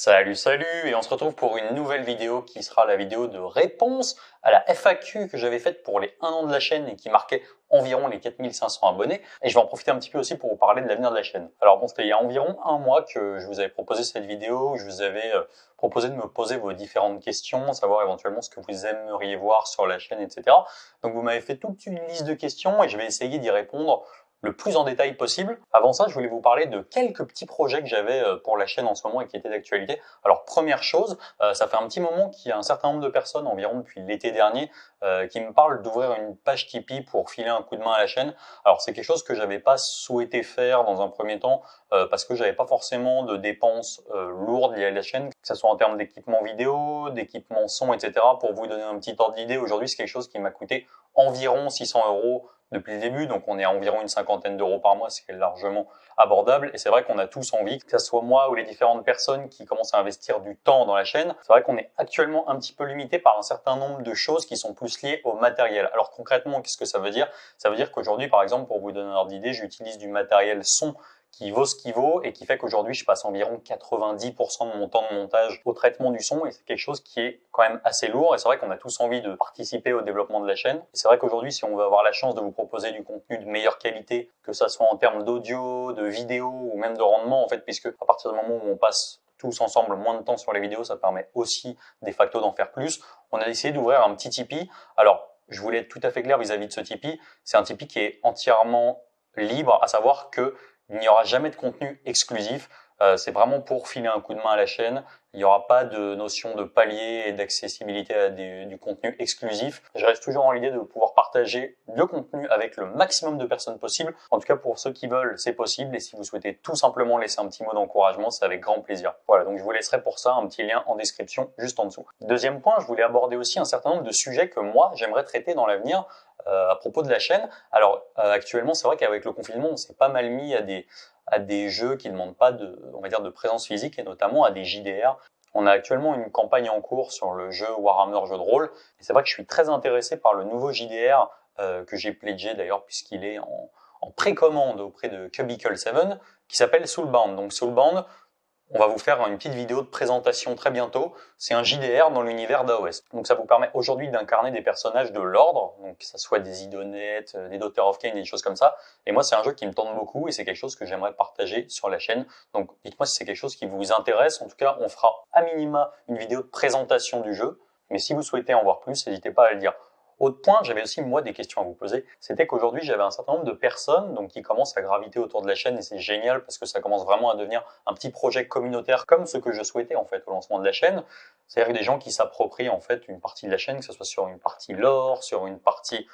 Salut, salut! Et on se retrouve pour une nouvelle vidéo qui sera la vidéo de réponse à la FAQ que j'avais faite pour les 1 an de la chaîne et qui marquait environ les 4500 abonnés. Et je vais en profiter un petit peu aussi pour vous parler de l'avenir de la chaîne. Alors bon, c'était il y a environ un mois que je vous avais proposé cette vidéo, où je vous avais proposé de me poser vos différentes questions, savoir éventuellement ce que vous aimeriez voir sur la chaîne, etc. Donc vous m'avez fait toute une liste de questions et je vais essayer d'y répondre le plus en détail possible. Avant ça, je voulais vous parler de quelques petits projets que j'avais pour la chaîne en ce moment et qui étaient d'actualité. Alors première chose, ça fait un petit moment qu'il y a un certain nombre de personnes, environ depuis l'été dernier, qui me parlent d'ouvrir une page Tipeee pour filer un coup de main à la chaîne. Alors c'est quelque chose que j'avais pas souhaité faire dans un premier temps parce que j'avais pas forcément de dépenses lourdes liées à la chaîne, que ce soit en termes d'équipement vidéo, d'équipement son, etc. Pour vous donner un petit ordre d'idée, aujourd'hui c'est quelque chose qui m'a coûté environ 600 € depuis le début, donc on est à environ une cinquantaine d'euros par mois, ce qui est largement abordable. Et c'est vrai qu'on a tous envie, que ce soit moi ou les différentes personnes qui commencent à investir du temps dans la chaîne, c'est vrai qu'on est actuellement un petit peu limité par un certain nombre de choses qui sont plus liées au matériel. Alors concrètement, qu'est-ce que ça veut dire? Ça veut dire qu'aujourd'hui, par exemple, pour vous donner un ordre d'idée, j'utilise du matériel son qui vaut ce qu'il vaut et qui fait qu'aujourd'hui je passe environ 90% de mon temps de montage au traitement du son et c'est quelque chose qui est quand même assez lourd et c'est vrai qu'on a tous envie de participer au développement de la chaîne. Et c'est vrai qu'aujourd'hui si on veut avoir la chance de vous proposer du contenu de meilleure qualité, que ça soit en termes d'audio, de vidéo ou même de rendement en fait, puisque à partir du moment où on passe tous ensemble moins de temps sur les vidéos, ça permet aussi de facto d'en faire plus. On a décidé d'ouvrir un petit Tipeee. Alors je voulais être tout à fait clair vis-à-vis de ce Tipeee, c'est un Tipeee qui est entièrement libre, à savoir que il n'y aura jamais de contenu exclusif. C'est vraiment pour filer un coup de main à la chaîne. Il n'y aura pas de notion de palier et d'accessibilité à du contenu exclusif. Je reste toujours en l'idée de pouvoir partager le contenu avec le maximum de personnes possible. En tout cas, pour ceux qui veulent, c'est possible. Et si vous souhaitez tout simplement laisser un petit mot d'encouragement, c'est avec grand plaisir. Voilà, donc je vous laisserai pour ça un petit lien en description juste en dessous. Deuxième point, je voulais aborder aussi un certain nombre de sujets que moi, j'aimerais traiter dans l'avenir à propos de la chaîne. Alors actuellement, c'est vrai qu'avec le confinement, on s'est pas mal mis à des jeux qui ne demandent pas de, on va dire, de présence physique et notamment à des JDR. On a actuellement une campagne en cours sur le jeu Warhammer jeu de rôle. Et c'est vrai que je suis très intéressé par le nouveau JDR que j'ai pledgé d'ailleurs puisqu'il est en précommande auprès de Cubicle 7 qui s'appelle Soulbound. Donc Soulbound, on va vous faire une petite vidéo de présentation très bientôt. C'est un JDR dans l'univers d'AOS. Donc ça vous permet aujourd'hui d'incarner des personnages de l'ordre, donc que ça soit des idonettes, des Daughter of Cain, des choses comme ça. Et moi, c'est un jeu qui me tente beaucoup et c'est quelque chose que j'aimerais partager sur la chaîne. Donc dites-moi si c'est quelque chose qui vous intéresse. En tout cas, on fera à minima une vidéo de présentation du jeu. Mais si vous souhaitez en voir plus, n'hésitez pas à le dire. Autre point, j'avais aussi moi des questions à vous poser, c'était qu'aujourd'hui j'avais un certain nombre de personnes donc qui commencent à graviter autour de la chaîne et c'est génial parce que ça commence vraiment à devenir un petit projet communautaire comme ce que je souhaitais en fait au lancement de la chaîne. C'est-à-dire des gens qui s'approprient en fait une partie de la chaîne, que ce soit sur une partie lore, sur une partie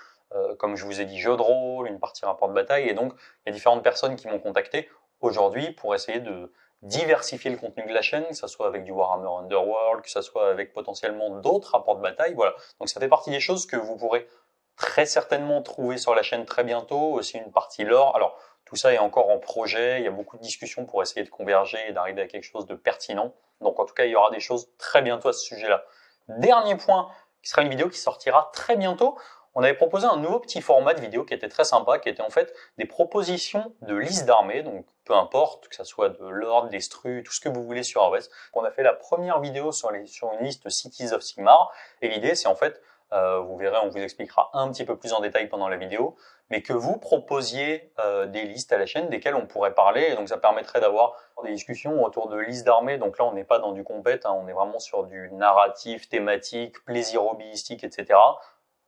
comme je vous ai dit jeu de rôle, une partie rapport de bataille et donc il y a différentes personnes qui m'ont contacté aujourd'hui pour essayer de diversifier le contenu de la chaîne, que ce soit avec du Warhammer Underworld, que ce soit avec potentiellement d'autres rapports de bataille, voilà. Donc ça fait partie des choses que vous pourrez très certainement trouver sur la chaîne très bientôt, aussi une partie lore. Alors tout ça est encore en projet, il y a beaucoup de discussions pour essayer de converger et d'arriver à quelque chose de pertinent. Donc en tout cas, il y aura des choses très bientôt à ce sujet-là. Dernier point, qui sera une vidéo qui sortira très bientôt. On avait proposé un nouveau petit format de vidéo qui était très sympa, qui était en fait des propositions de listes d'armées, donc peu importe, que ce soit de l'ordre, des stru, tout ce que vous voulez sur AOS. On a fait la première vidéo sur une liste Cities of Sigmar, et l'idée c'est en fait, vous verrez, on vous expliquera un petit peu plus en détail pendant la vidéo, mais que vous proposiez des listes à la chaîne desquelles on pourrait parler, et donc ça permettrait d'avoir des discussions autour de listes d'armées, donc là on n'est pas dans du compète, on est vraiment sur du narratif, thématique, plaisir hobbyistique, etc.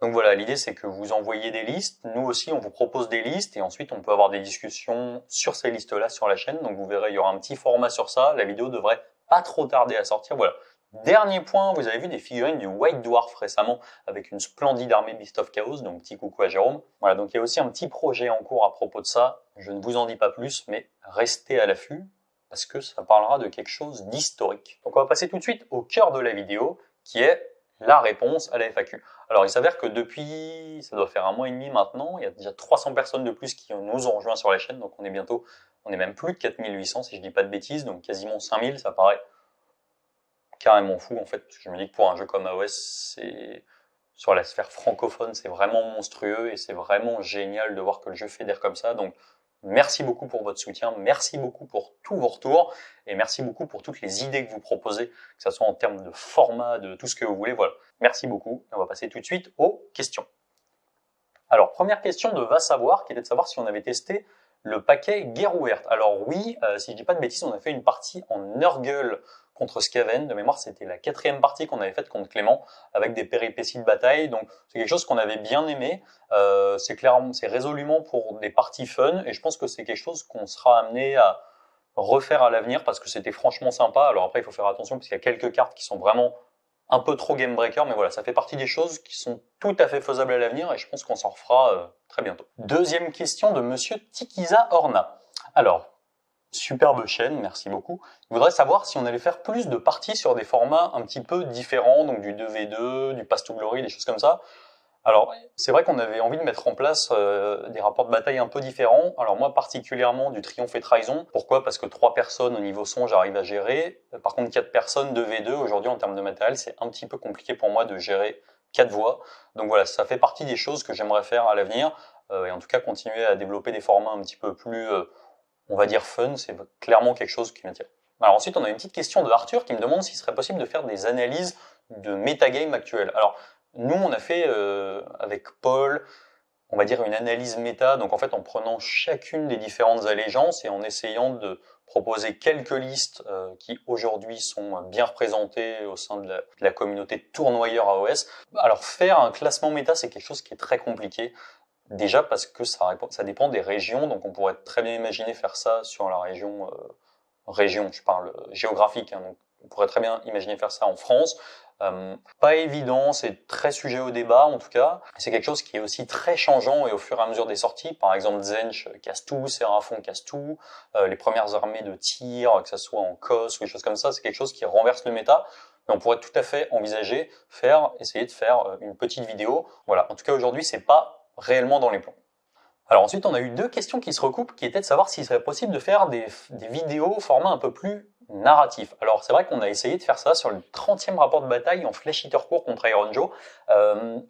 Donc voilà, l'idée c'est que vous envoyez des listes, nous aussi on vous propose des listes et ensuite on peut avoir des discussions sur ces listes-là sur la chaîne. Donc vous verrez, il y aura un petit format sur ça, la vidéo devrait pas trop tarder à sortir, voilà. Dernier point, vous avez vu des figurines du White Dwarf récemment avec une splendide armée Beast of Chaos, donc petit coucou à Jérôme. Voilà, donc il y a aussi un petit projet en cours à propos de ça, je ne vous en dis pas plus, mais restez à l'affût parce que ça parlera de quelque chose d'historique. Donc on va passer tout de suite au cœur de la vidéo qui est la réponse à la FAQ. Alors il s'avère que depuis, ça doit faire un mois et demi maintenant, il y a déjà 300 personnes de plus qui nous ont rejoints sur la chaîne, donc on est même plus de 4800 si je dis pas de bêtises, donc quasiment 5000, ça paraît carrément fou en fait, parce que je me dis que pour un jeu comme AOS, c'est sur la sphère francophone, c'est vraiment monstrueux et c'est vraiment génial de voir que le jeu fédère comme ça, donc Merci beaucoup pour votre soutien, merci beaucoup pour tous vos retours et merci beaucoup pour toutes les idées que vous proposez, que ce soit en termes de format, de tout ce que vous voulez. Voilà, merci beaucoup. On va passer tout de suite aux questions. Alors, première question de Va Savoir, qui était de savoir si on avait testé le paquet guerre ouverte. Alors oui, si je dis pas de bêtises, on a fait une partie en Nurgle contre Skaven. De mémoire, c'était la 4e partie qu'on avait faite contre Clément, avec des péripéties de bataille. Donc c'est quelque chose qu'on avait bien aimé. C'est clairement, c'est résolument pour des parties fun, et je pense que c'est quelque chose qu'on sera amené à refaire à l'avenir parce que c'était franchement sympa. Alors après, il faut faire attention parce qu'il y a quelques cartes qui sont vraiment un peu trop game breaker, mais voilà, ça fait partie des choses qui sont tout à fait faisables à l'avenir et je pense qu'on s'en refera très bientôt. Deuxième question de monsieur Tikiza Orna. Alors, superbe chaîne, merci beaucoup. Je voudrais savoir si on allait faire plus de parties sur des formats un petit peu différents, donc du 2v2, du Pass to Glory, des choses comme ça. Alors, c'est vrai qu'on avait envie de mettre en place des rapports de bataille un peu différents. Alors moi, particulièrement du triomphe et trahison. Pourquoi? Parce que 3 personnes au niveau son, j'arrive à gérer. Par contre, 4 personnes, 2v2, aujourd'hui, en termes de matériel, c'est un petit peu compliqué pour moi de gérer 4 voix. Donc voilà, ça fait partie des choses que j'aimerais faire à l'avenir. Et en tout cas, continuer à développer des formats un petit peu plus, on va dire, fun. C'est clairement quelque chose qui m'attire. Alors ensuite, on a une petite question de Arthur qui me demande s'il serait possible de faire des analyses de metagame actuel. Alors, nous, on a fait avec Paul, on va dire une analyse méta, donc en fait en prenant chacune des différentes allégeances et en essayant de proposer quelques listes qui aujourd'hui sont bien représentées au sein de la communauté tournoyeur AOS. Alors faire un classement méta, c'est quelque chose qui est très compliqué. Déjà parce que ça dépend des régions, donc on pourrait très bien imaginer faire ça sur la région, je parle géographique, hein, donc on pourrait très bien imaginer faire ça en France. Pas évident, c'est très sujet au débat en tout cas. C'est quelque chose qui est aussi très changeant et au fur et à mesure des sorties. Par exemple, Zench casse tout, Seraphon casse tout, les premières armées de tir, que ça soit en COS ou des choses comme ça, c'est quelque chose qui renverse le méta. Mais on pourrait tout à fait envisager essayer de faire une petite vidéo. Voilà. En tout cas, aujourd'hui, c'est pas réellement dans les plans. Alors ensuite, on a eu 2 questions qui se recoupent, qui étaient de savoir s'il serait possible de faire des vidéos au format un peu plus narratif. Alors c'est vrai qu'on a essayé de faire ça sur le 30e rapport de bataille en Flash Hitter court contre Iron Joe.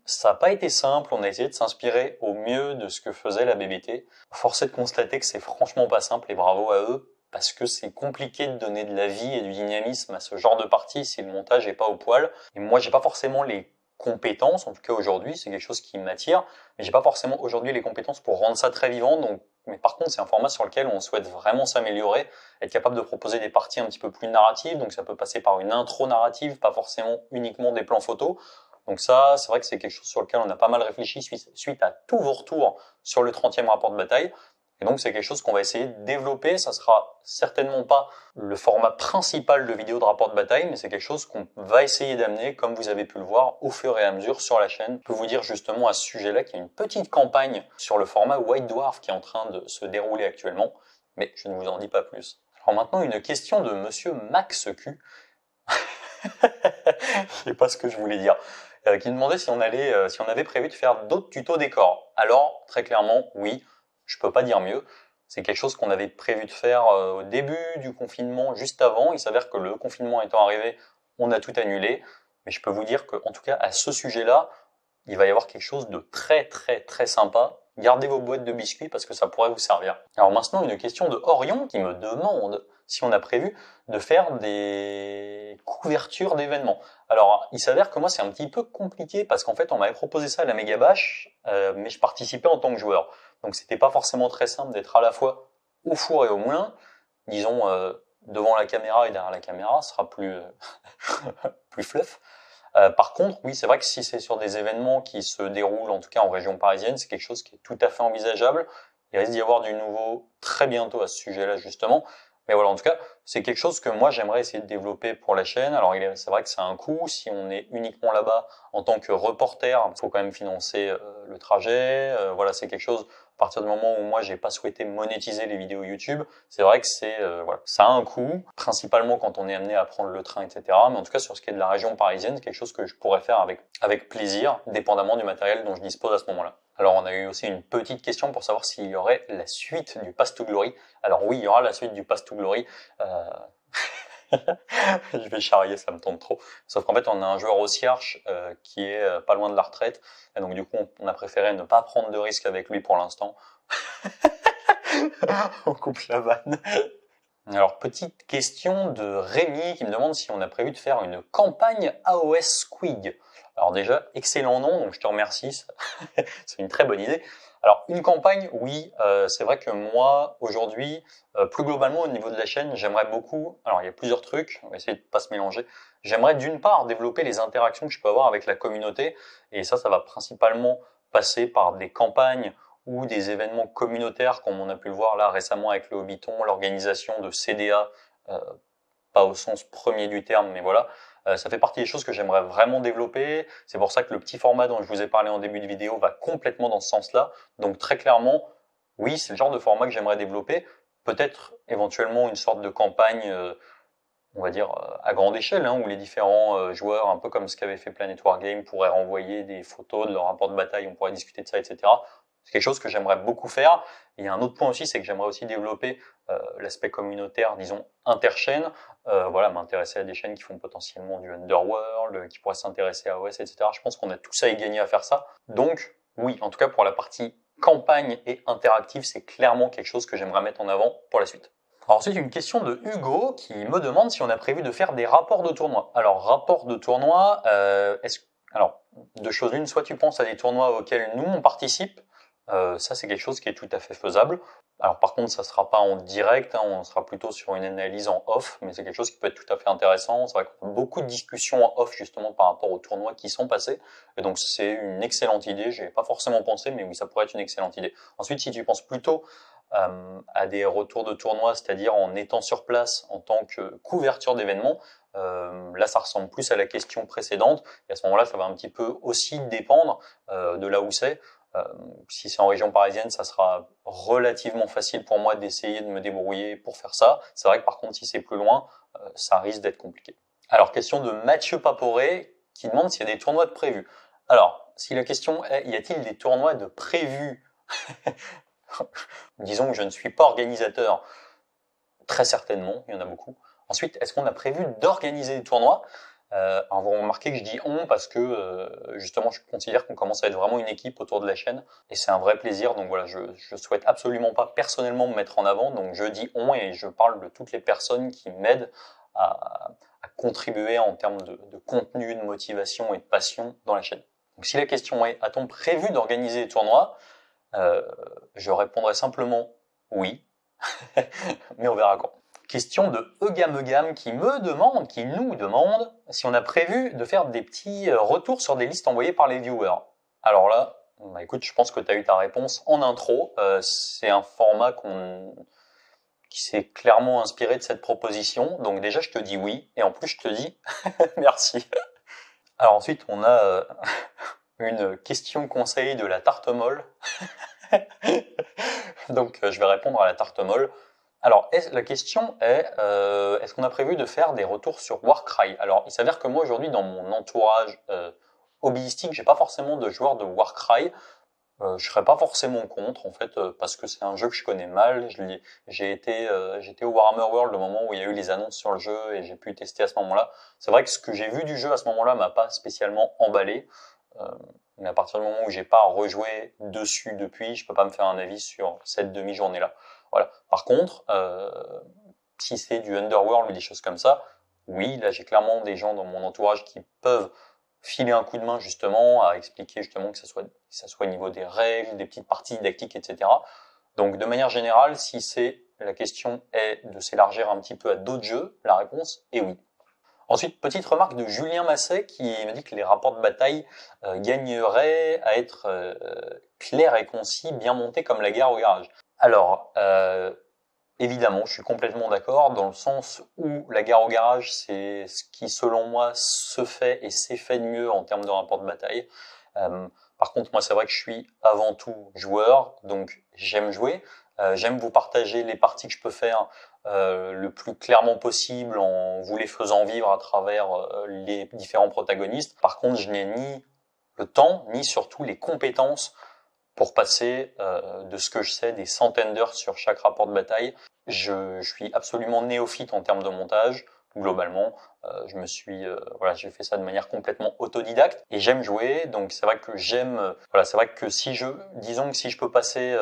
Ça n'a pas été simple, on a essayé de s'inspirer au mieux de ce que faisait la BBT. Force est de constater que c'est franchement pas simple et bravo à eux, parce que c'est compliqué de donner de la vie et du dynamisme à ce genre de partie si le montage est pas au poil. Et moi, j'ai pas forcément les compétences, en tout cas aujourd'hui, c'est quelque chose qui m'attire, mais j'ai pas forcément aujourd'hui les compétences pour rendre ça très vivant, donc, mais par contre c'est un format sur lequel on souhaite vraiment s'améliorer, être capable de proposer des parties un petit peu plus narratives, donc ça peut passer par une intro narrative, pas forcément uniquement des plans photos, donc ça c'est vrai que c'est quelque chose sur lequel on a pas mal réfléchi suite à tous vos retours sur le 30e rapport de bataille. Et donc c'est quelque chose qu'on va essayer de développer, ça sera certainement pas le format principal de vidéo de rapport de bataille, mais c'est quelque chose qu'on va essayer d'amener, comme vous avez pu le voir, au fur et à mesure sur la chaîne. Je peux vous dire justement à ce sujet-là qu'il y a une petite campagne sur le format White Dwarf qui est en train de se dérouler actuellement, mais je ne vous en dis pas plus. Alors maintenant, une question de monsieur Max Q. Je sais pas ce que je voulais dire. Qui demandait si on avait prévu de faire d'autres tutos décors. Alors, très clairement, oui. Je peux pas dire mieux. C'est quelque chose qu'on avait prévu de faire au début du confinement, juste avant. Il s'avère que le confinement étant arrivé, on a tout annulé. Mais je peux vous dire qu'en tout cas, à ce sujet-là, il va y avoir quelque chose de très très très sympa. Gardez vos boîtes de biscuits parce que ça pourrait vous servir. Alors maintenant, une question de Orion qui me demande si on a prévu de faire des couvertures d'événements. Alors, il s'avère que moi, c'est un petit peu compliqué parce qu'en fait, on m'avait proposé ça à la Méga Bash, mais je participais en tant que joueur. Donc, c'était pas forcément très simple d'être à la fois au four et au moulin. Disons, devant la caméra et derrière la caméra, ce sera plus, plus fluff. Par contre, oui, c'est vrai que si c'est sur des événements qui se déroulent, en tout cas en région parisienne, c'est quelque chose qui est tout à fait envisageable. Il risque d'y avoir du nouveau très bientôt à ce sujet-là, justement. Mais voilà, en tout cas, c'est quelque chose que moi, j'aimerais essayer de développer pour la chaîne. Alors, c'est vrai que c'est un coût. Si on est uniquement là-bas en tant que reporter, il faut quand même financer le trajet. Voilà, c'est quelque chose, à partir du moment où moi, j'ai pas souhaité monétiser les vidéos YouTube, c'est vrai que voilà, ça a un coût, principalement quand on est amené à prendre le train, etc. Mais en tout cas, sur ce qui est de la région parisienne, c'est quelque chose que je pourrais faire avec plaisir, dépendamment du matériel dont je dispose à ce moment-là. Alors, on a eu aussi une petite question pour savoir s'il y aurait la suite du Pass to Glory. Alors oui, il y aura la suite du Pass to Glory. Je vais charrier, ça me tente trop. Sauf qu'en fait, on a un joueur au Cierge qui est pas loin de la retraite. Et donc du coup, on a préféré ne pas prendre de risque avec lui pour l'instant. On coupe la vanne. Alors, petite question de Rémi qui me demande si on a prévu de faire une campagne AOS Squig. Alors déjà, excellent nom, donc je te remercie, c'est une très bonne idée. Alors, une campagne, oui, c'est vrai que moi, aujourd'hui, plus globalement au niveau de la chaîne, j'aimerais beaucoup, alors il y a plusieurs trucs, on va essayer de pas se mélanger. J'aimerais d'une part développer les interactions que je peux avoir avec la communauté, et ça va principalement passer par des campagnes ou des événements communautaires, comme on a pu le voir là récemment avec le Hobbiton, l'organisation de CDA, pas au sens premier du terme, mais voilà. Ça fait partie des choses que j'aimerais vraiment développer. C'est pour ça que le petit format dont je vous ai parlé en début de vidéo va complètement dans ce sens-là. Donc très clairement, oui, c'est le genre de format que j'aimerais développer. Peut-être éventuellement une sorte de campagne, on va dire, à grande échelle, hein, où les différents joueurs, un peu comme ce qu'avait fait Planet Wargame, pourraient renvoyer des photos de leur rapport de bataille, on pourrait discuter de ça, etc. C'est quelque chose que j'aimerais beaucoup faire. Et il y a un autre point aussi, c'est que j'aimerais aussi développer l'aspect communautaire, disons, interchaîne. Voilà, m'intéresser à des chaînes qui font potentiellement du Underworld, qui pourraient s'intéresser à OS, etc. Je pense qu'on a tous à y gagner à faire ça. Donc, oui, en tout cas pour la partie campagne et interactive, c'est clairement quelque chose que j'aimerais mettre en avant pour la suite. Alors ensuite, une question de Hugo qui me demande si on a prévu de faire des rapports de tournoi. Alors, rapport de tournoi, alors, deux choses l'une, soit tu penses à des tournois auxquels nous on participe, ça c'est quelque chose qui est tout à fait faisable. Alors par contre, ça sera pas en direct, hein, on sera plutôt sur une analyse en off, mais c'est quelque chose qui peut être tout à fait intéressant. C'est vrai qu'on a beaucoup de discussions en off justement par rapport aux tournois qui sont passés, et donc c'est une excellente idée. J'ai pas forcément pensé, mais oui, ça pourrait être une excellente idée. Ensuite, si tu penses plutôt à des retours de tournois, c'est-à-dire en étant sur place en tant que couverture d'événements, là ça ressemble plus à la question précédente, et à ce moment-là, ça va un petit peu aussi dépendre de là où c'est. Si c'est en région parisienne, ça sera relativement facile pour moi d'essayer de me débrouiller pour faire ça. C'est vrai que par contre, si c'est plus loin, ça risque d'être compliqué. Alors, question de Mathieu Paporé qui demande s'il y a des tournois de prévus. Alors, si la question est, y a-t-il des tournois de prévus? Disons que je ne suis pas organisateur. Très certainement, il y en a beaucoup. Ensuite, est-ce qu'on a prévu d'organiser des tournois? Alors vous remarquez que je dis on parce que justement je considère qu'on commence à être vraiment une équipe autour de la chaîne et c'est un vrai plaisir. Donc voilà, je souhaite absolument pas personnellement me mettre en avant, donc je dis on et je parle de toutes les personnes qui m'aident à contribuer en termes de contenu, de motivation et de passion dans la chaîne. Donc si la question est a-t-on prévu d'organiser des tournois, je répondrai simplement oui, mais on verra quand. Question de Egamegam qui nous demande si on a prévu de faire des petits retours sur des listes envoyées par les viewers. Alors là, bah écoute, je pense que tu as eu ta réponse en intro. C'est un format qui s'est clairement inspiré de cette proposition. Donc déjà, je te dis oui. Et en plus, je te dis merci. Alors ensuite, on a une question conseil de la tarte molle. Donc je vais répondre à la tarte molle. Alors, la question est, est-ce qu'on a prévu de faire des retours sur Warcry? Alors, il s'avère que moi, aujourd'hui, dans mon entourage hobbyistique, j'ai pas forcément de joueurs de Warcry. Je serais pas forcément contre, en fait, parce que c'est un jeu que je connais mal. J'étais au Warhammer World au moment où il y a eu les annonces sur le jeu et j'ai pu tester à ce moment-là. C'est vrai que ce que j'ai vu du jeu à ce moment-là m'a pas spécialement emballé. Mais à partir du moment où j'ai pas rejoué dessus depuis, je peux pas me faire un avis sur cette demi-journée-là. Voilà. Par contre, si c'est du Underworld ou des choses comme ça, oui, là j'ai clairement des gens dans mon entourage qui peuvent filer un coup de main justement à expliquer justement que ça soit au niveau des règles, des petites parties didactiques, etc. Donc de manière générale, si la question est de s'élargir un petit peu à d'autres jeux, la réponse est oui. Ensuite, petite remarque de Julien Masset qui me dit que les rapports de bataille gagneraient à être clairs et concis, bien montés comme la guerre au garage. Alors, évidemment, je suis complètement d'accord dans le sens où la guerre au garage, c'est ce qui, selon moi, se fait et s'est fait de mieux en termes de rapport de bataille. Par contre, moi, c'est vrai que je suis avant tout joueur, donc j'aime jouer. J'aime vous partager les parties que je peux faire le plus clairement possible en vous les faisant vivre à travers les différents protagonistes. Par contre, je n'ai ni le temps, ni surtout les compétences pour passer de ce que je sais des centaines d'heures sur chaque rapport de bataille. Je suis absolument néophyte en termes de montage. Globalement, voilà, j'ai fait ça de manière complètement autodidacte et j'aime jouer. Donc c'est vrai que disons que si je peux passer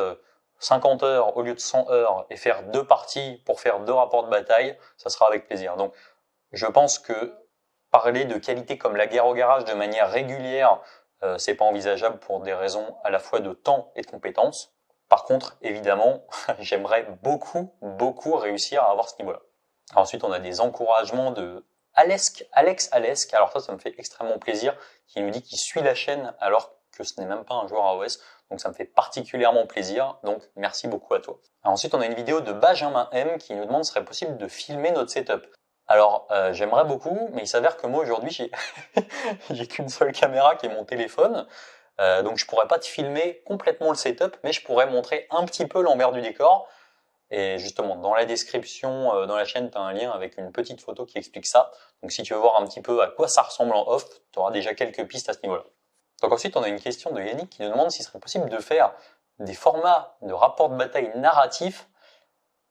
50 heures au lieu de 100 heures et faire 2 parties pour faire 2 rapports de bataille, ça sera avec plaisir. Donc, je pense que parler de qualité comme la guerre au garage de manière régulière, c'est pas envisageable pour des raisons à la fois de temps et de compétences. Par contre, évidemment, j'aimerais beaucoup réussir à avoir ce niveau-là. Ensuite, on a des encouragements de Alex Alesk. Alors ça me fait extrêmement plaisir, qui nous dit qu'il suit la chaîne alors que ce n'est même pas un joueur AOS. Donc ça me fait particulièrement plaisir. Donc merci beaucoup à toi. Ensuite, on a une vidéo de Benjamin M qui nous demande si serait possible de filmer notre setup. Alors j'aimerais beaucoup, mais il s'avère que moi aujourd'hui j'ai qu'une seule caméra qui est mon téléphone. Donc je pourrais pas te filmer complètement le setup, mais je pourrais montrer un petit peu l'envers du décor. Et justement, dans la description, dans la chaîne, tu as un lien avec une petite photo qui explique ça. Donc si tu veux voir un petit peu à quoi ça ressemble en off, tu auras déjà quelques pistes à ce niveau-là. Donc ensuite, on a une question de Yannick qui nous demande s'il serait possible de faire des formats de rapports de bataille narratifs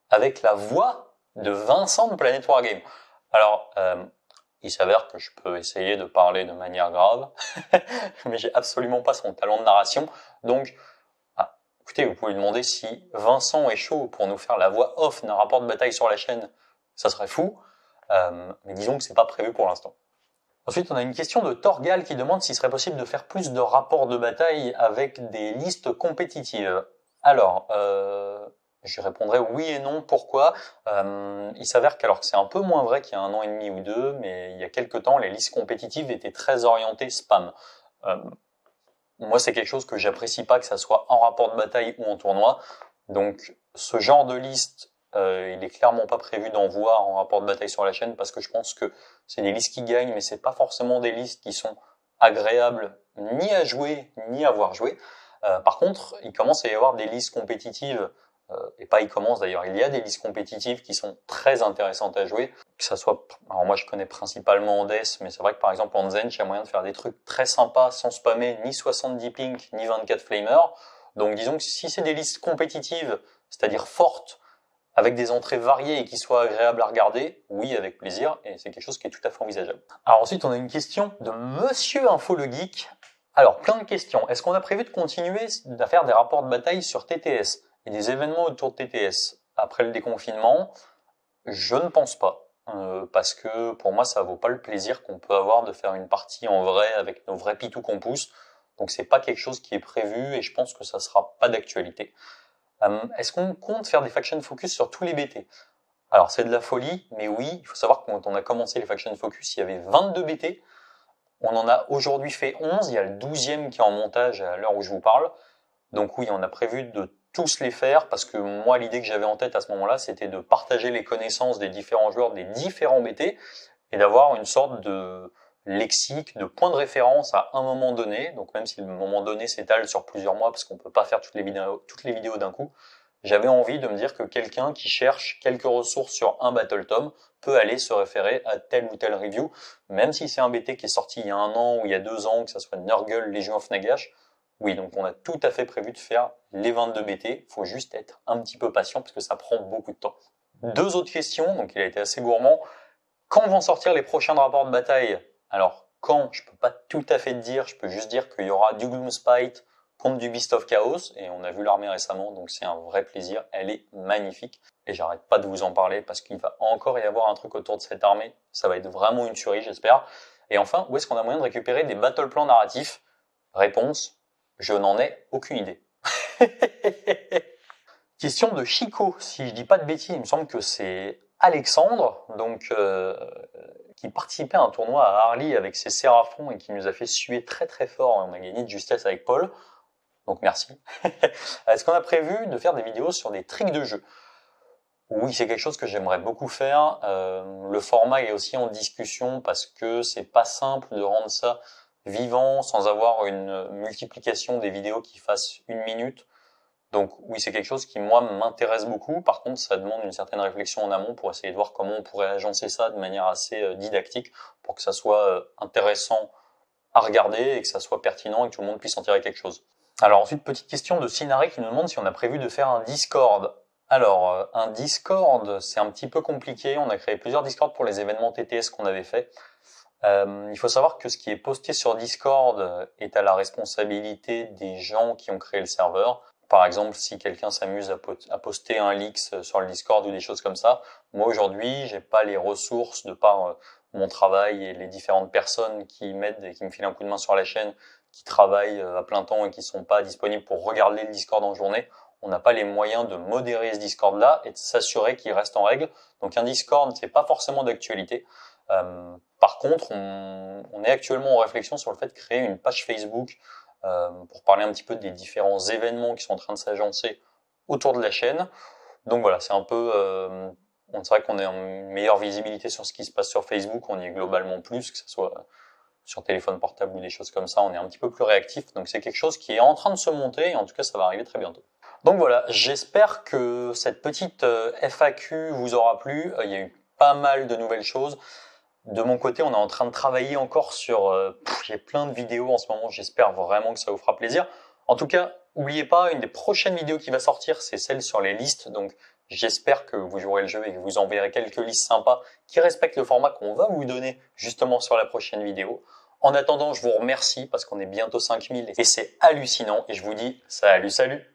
avec la voix de Vincent de Planet Wargame. Alors, il s'avère que je peux essayer de parler de manière grave, mais j'ai absolument pas son talent de narration. Donc, écoutez, vous pouvez lui demander si Vincent est chaud pour nous faire la voix off d'un rapport de bataille sur la chaîne. Ça serait fou, mais disons que c'est pas prévu pour l'instant. Ensuite, on a une question de Torgal qui demande s'il serait possible de faire plus de rapports de bataille avec des listes compétitives. Alors, je répondrai oui et non. Pourquoi? Il s'avère que c'est un peu moins vrai qu'il y a 1 an et demi ou 2, mais il y a quelques temps, les listes compétitives étaient très orientées spam. Moi, c'est quelque chose que j'apprécie pas, que ça soit en rapport de bataille ou en tournoi. Donc, ce genre de liste, il est clairement pas prévu d'en voir en rapport de bataille sur la chaîne parce que je pense que c'est des listes qui gagnent, mais c'est pas forcément des listes qui sont agréables ni à jouer ni à voir jouer. Par contre, il commence à y avoir des listes compétitives, et pas il commence d'ailleurs, il y a des listes compétitives qui sont très intéressantes à jouer. Que ça soit, alors moi je connais principalement en Death, mais c'est vrai que par exemple en Zen, il y a moyen de faire des trucs très sympas sans spammer ni 70 pink ni 24 flamer. Donc disons que si c'est des listes compétitives, c'est-à-dire fortes, avec des entrées variées et qui soient agréables à regarder, oui, avec plaisir, et c'est quelque chose qui est tout à fait envisageable. Alors ensuite, on a une question de Monsieur Info le Geek. Alors, plein de questions. Est-ce qu'on a prévu de continuer à faire des rapports de bataille sur TTS et des événements autour de TTS après le déconfinement? Je ne pense pas, parce que pour moi, ça vaut pas le plaisir qu'on peut avoir de faire une partie en vrai avec nos vrais pitous qu'on pousse. Donc c'est pas quelque chose qui est prévu et je pense que ça sera pas d'actualité. Est-ce qu'on compte faire des faction focus sur tous les BT? Alors c'est de la folie, mais oui, il faut savoir que quand on a commencé les faction focus, il y avait 22 BT. On en a aujourd'hui fait 11, il y a le 12e qui est en montage à l'heure où je vous parle. Donc oui, on a prévu de tous les faire parce que moi, l'idée que j'avais en tête à ce moment-là, c'était de partager les connaissances des différents joueurs des différents BT et d'avoir une sorte de lexique, de point de référence à un moment donné. Donc même si le moment donné s'étale sur plusieurs mois parce qu'on peut pas faire toutes les vidéos d'un coup, j'avais envie de me dire que quelqu'un qui cherche quelques ressources sur un Battle Tom peut aller se référer à telle ou telle review, même si c'est un BT qui est sorti il y a 1 an ou il y a 2 ans, que ça soit Nurgle, Legion of Nagash. Oui, donc on a tout à fait prévu de faire les 22 BT. Faut juste être un petit peu patient parce que ça prend beaucoup de temps. 2 autres questions, donc il a été assez gourmand. Quand vont sortir les prochains rapports de bataille? Alors, quand, je peux pas tout à fait te dire, je peux juste dire qu'il y aura du Gloomspite contre du Beast of Chaos, et on a vu l'armée récemment, donc c'est un vrai plaisir, elle est magnifique, et j'arrête pas de vous en parler parce qu'il va encore y avoir un truc autour de cette armée, ça va être vraiment une tuerie j'espère. Et enfin, où est-ce qu'on a moyen de récupérer des battle plans narratifs? Réponse, je n'en ai aucune idée. Question de Chico, si je dis pas de bêtises, il me semble que c'est Alexandre, donc qui participait à un tournoi à Harley avec ses Séraphons et qui nous a fait suer très très fort. On a gagné de justesse avec Paul, donc merci. Est-ce qu'on a prévu de faire des vidéos sur des tricks de jeu? Oui, c'est quelque chose que j'aimerais beaucoup faire. Le format est aussi en discussion parce que c'est pas simple de rendre ça vivant sans avoir une multiplication des vidéos qui fassent 1 minute. Donc oui, c'est quelque chose qui, moi, m'intéresse beaucoup. Par contre, ça demande une certaine réflexion en amont pour essayer de voir comment on pourrait agencer ça de manière assez didactique pour que ça soit intéressant à regarder et que ça soit pertinent et que tout le monde puisse en tirer quelque chose. Alors ensuite, petite question de Sinaré qui nous demande si on a prévu de faire un Discord. Alors, un Discord, c'est un petit peu compliqué. On a créé plusieurs Discords pour les événements TTS qu'on avait fait. Il faut savoir que ce qui est posté sur Discord est à la responsabilité des gens qui ont créé le serveur. Par exemple, si quelqu'un s'amuse à poster un leaks sur le Discord ou des choses comme ça, moi aujourd'hui, j'ai pas les ressources de par mon travail et les différentes personnes qui m'aident et qui me filent un coup de main sur la chaîne, qui travaillent à plein temps et qui sont pas disponibles pour regarder le Discord en journée. On n'a pas les moyens de modérer ce Discord-là et de s'assurer qu'il reste en règle. Donc un Discord, c'est pas forcément d'actualité. Par contre, on est actuellement en réflexion sur le fait de créer une page Facebook pour parler un petit peu des différents événements qui sont en train de s'agencer autour de la chaîne. Donc voilà, c'est un peu, c'est vrai qu'on est en meilleure visibilité sur ce qui se passe sur Facebook, on y est globalement plus, que ce soit sur téléphone portable ou des choses comme ça, on est un petit peu plus réactif. Donc c'est quelque chose qui est en train de se monter et en tout cas ça va arriver très bientôt. Donc voilà, j'espère que cette petite FAQ vous aura plu. Il y a eu pas mal de nouvelles choses. De mon côté, on est en train de travailler encore sur... j'ai plein de vidéos en ce moment, j'espère vraiment que ça vous fera plaisir. En tout cas, n'oubliez pas, une des prochaines vidéos qui va sortir, c'est celle sur les listes. Donc j'espère que vous jouerez le jeu et que vous enverrez quelques listes sympas qui respectent le format qu'on va vous donner justement sur la prochaine vidéo. En attendant, je vous remercie parce qu'on est bientôt 5000 et c'est hallucinant. Et je vous dis salut, salut!